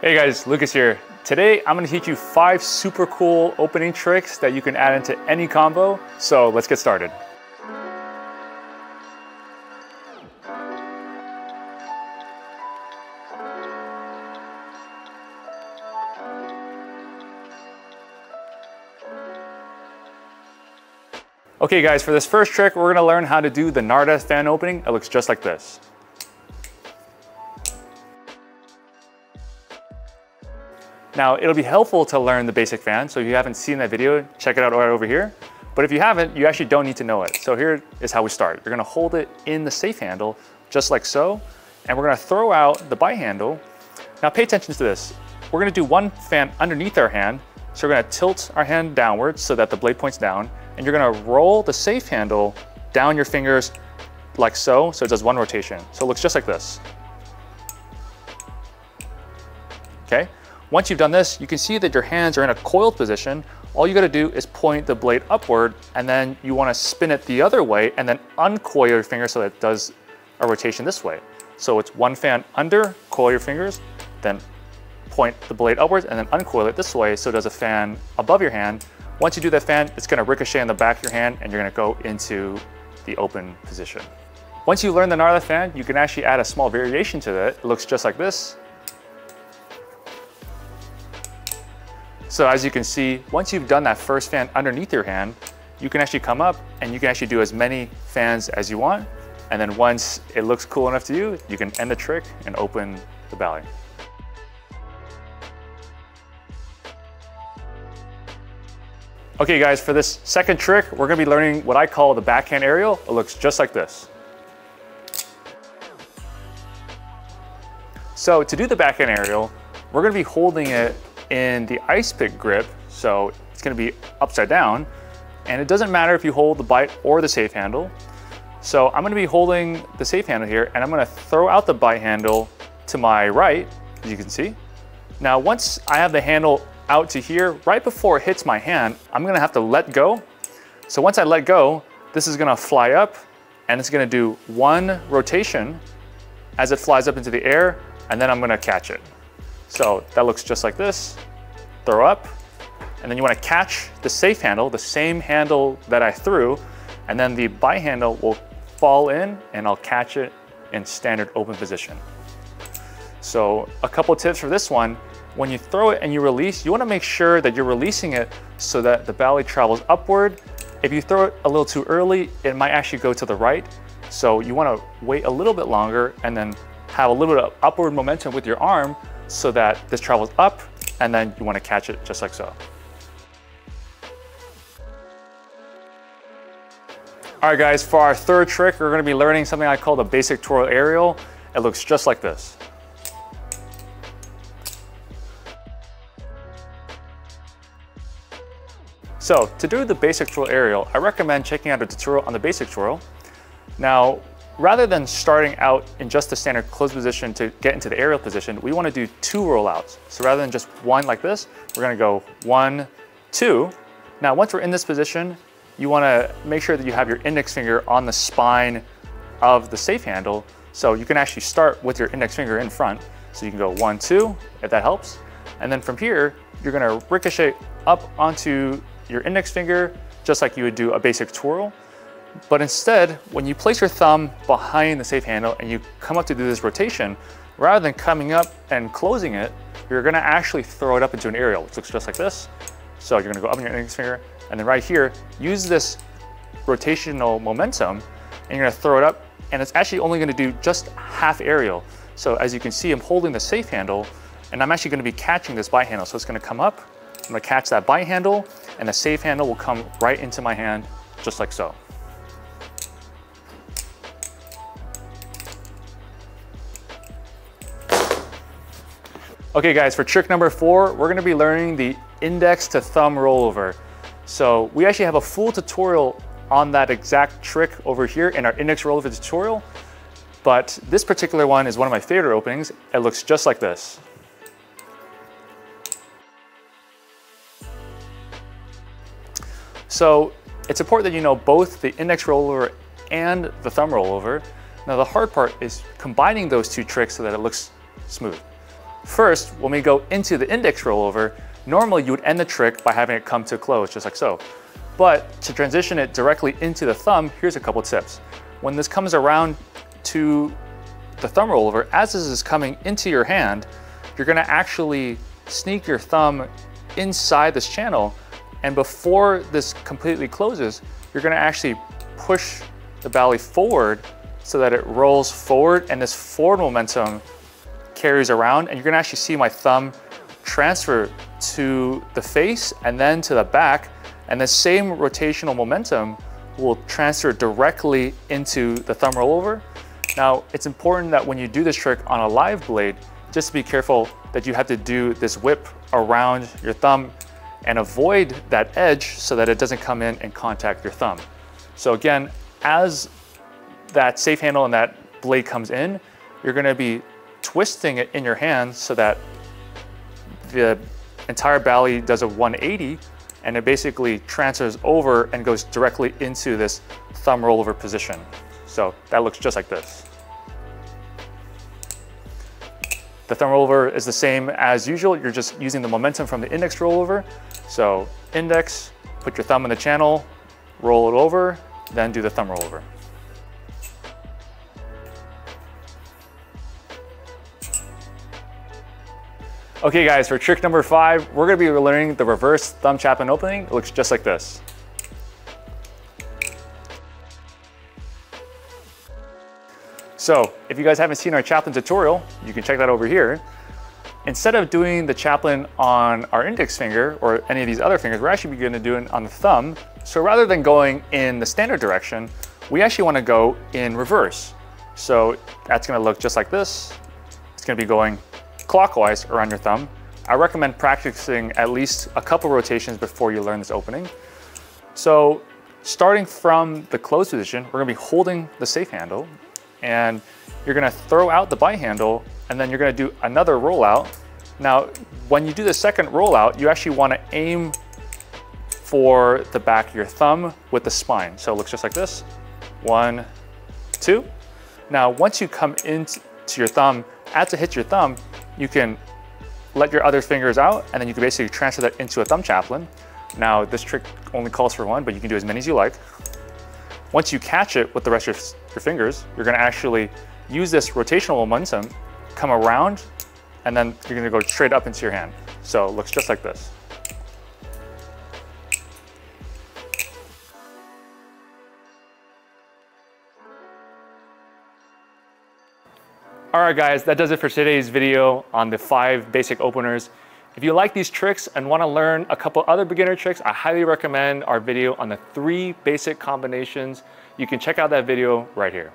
Hey guys, Lucas here. Today I'm going to teach you 5 super cool opening tricks that you can add into any combo. So let's get started. Okay guys, for this first trick we're going to learn how to do the Nardath Fan Opening. It looks just like this. Now, it'll be helpful to learn the basic fan, so if you haven't seen that video, check it out right over here. But if you haven't, you actually don't need to know it. So here is how we start. You're gonna hold it in the safe handle, just like so, and we're gonna throw out the by handle. Now pay attention to this. We're gonna do one fan underneath our hand, so we're gonna tilt our hand downwards so that the blade points down, and you're gonna roll the safe handle down your fingers like so, so it does one rotation. So it looks just like this. Okay? Once you've done this, you can see that your hands are in a coiled position. All you gotta do is point the blade upward, and then you wanna spin it the other way and then uncoil your finger so that it does a rotation this way. So it's one fan under, coil your fingers, then point the blade upwards and then uncoil it this way so it does a fan above your hand. Once you do that fan, it's gonna ricochet on the back of your hand and you're gonna go into the open position. Once you learn the Nardath fan, you can actually add a small variation to it. It looks just like this. So as you can see, once you've done that first fan underneath your hand, you can actually come up and you can actually do as many fans as you want. And then once it looks cool enough to you, you can end the trick and open the belly. Okay guys, for this second trick, we're gonna be learning what I call the backhand aerial. It looks just like this. So to do the backhand aerial, we're gonna be holding it in the ice pick grip, so it's gonna be upside down, and it doesn't matter if you hold the bite or the safe handle. So I'm gonna be holding the safe handle here, and I'm gonna throw out the bite handle to my right, as you can see. Now, once I have the handle out to here, right before it hits my hand, I'm gonna have to let go. So once I let go, this is gonna fly up, and it's gonna do one rotation as it flies up into the air, and then I'm gonna catch it. So that looks just like this. Throw up, and then you want to catch the safe handle, the same handle that I threw, and then the by handle will fall in and I'll catch it in standard open position. So a couple tips for this one: when you throw it and you release, you want to make sure that you're releasing it so that the belly travels upward. If you throw it a little too early, it might actually go to the right. So you want to wait a little bit longer and then have a little bit of upward momentum with your arm so that this travels up, and then you want to catch it just like so. All right guys, for our third trick, we're going to be learning something I call the basic twirl aerial. It looks just like this. So to do the basic twirl aerial, I recommend checking out a tutorial on the basic twirl. Now, rather than starting out in just the standard closed position to get into the aerial position, we want to do 2 rollouts. So rather than just one like this, we're going to go 1, 2. Now, once we're in this position, you want to make sure that you have your index finger on the spine of the safe handle. So you can actually start with your index finger in front. So you can go 1, 2, if that helps. And then from here, you're going to ricochet up onto your index finger, just like you would do a basic twirl. But instead, when you place your thumb behind the safe handle and you come up to do this rotation, rather than coming up and closing it, you're gonna actually throw it up into an aerial, which looks just like this. So you're gonna go up in your index finger, and then right here, use this rotational momentum, and you're gonna throw it up, and it's actually only gonna do just half aerial. So as you can see, I'm holding the safe handle, and I'm actually gonna be catching this by handle. So it's gonna come up, I'm gonna catch that by handle, and the safe handle will come right into my hand, just like so. Okay guys, for trick number 4, we're gonna be learning the index to thumb rollover. So we actually have a full tutorial on that exact trick over here in our index rollover tutorial, but this particular one is one of my favorite openings. It looks just like this. So it's important that you know both the index rollover and the thumb rollover. Now the hard part is combining those 2 tricks so that it looks smooth. First, when we go into the index rollover, normally you would end the trick by having it come to a close, just like so. But to transition it directly into the thumb, here's a couple tips. When this comes around to the thumb rollover, as this is coming into your hand, you're gonna actually sneak your thumb inside this channel, and before this completely closes, you're gonna actually push the Bali forward so that it rolls forward, and this forward momentum carries around, and you're gonna actually see my thumb transfer to the face and then to the back, and the same rotational momentum will transfer directly into the thumb rollover. Now, it's important that when you do this trick on a live blade, just be careful that you have to do this whip around your thumb and avoid that edge so that it doesn't come in and contact your thumb. So again, as that safe handle and that blade comes in, you're gonna be twisting it in your hand so that the entire Bali does a 180 and it basically transfers over and goes directly into this thumb rollover position. So that looks just like this. The thumb rollover is the same as usual. You're just using the momentum from the index rollover. So index, put your thumb in the channel, roll it over, then do the thumb rollover. Okay guys, for trick number 5, we're gonna be learning the reverse thumb Chaplin opening. It looks just like this. So if you guys haven't seen our Chaplin tutorial, you can check that over here. Instead of doing the Chaplin on our index finger or any of these other fingers, we're actually gonna do it on the thumb. So rather than going in the standard direction, we actually wanna go in reverse. So that's gonna look just like this. It's gonna be going clockwise around your thumb. I recommend practicing at least a couple rotations before you learn this opening. So starting from the closed position, we're gonna be holding the safe handle, and you're gonna throw out the bite handle, and then you're gonna do another rollout. Now, when you do the second rollout, you actually wanna aim for the back of your thumb with the spine. So it looks just like this. 1, 2. Now, once you come into your thumb, as it hits your thumb, you can let your other fingers out, and then you can basically transfer that into a thumb Chaplin. Now, this trick only calls for 1, but you can do as many as you like. Once you catch it with the rest of your fingers, you're gonna actually use this rotational momentum, come around, and then you're gonna go straight up into your hand. So it looks just like this. All right guys, that does it for today's video on the 5 basic openers. If you like these tricks and want to learn a couple other beginner tricks, I highly recommend our video on the 3 basic combinations. You can check out that video right here.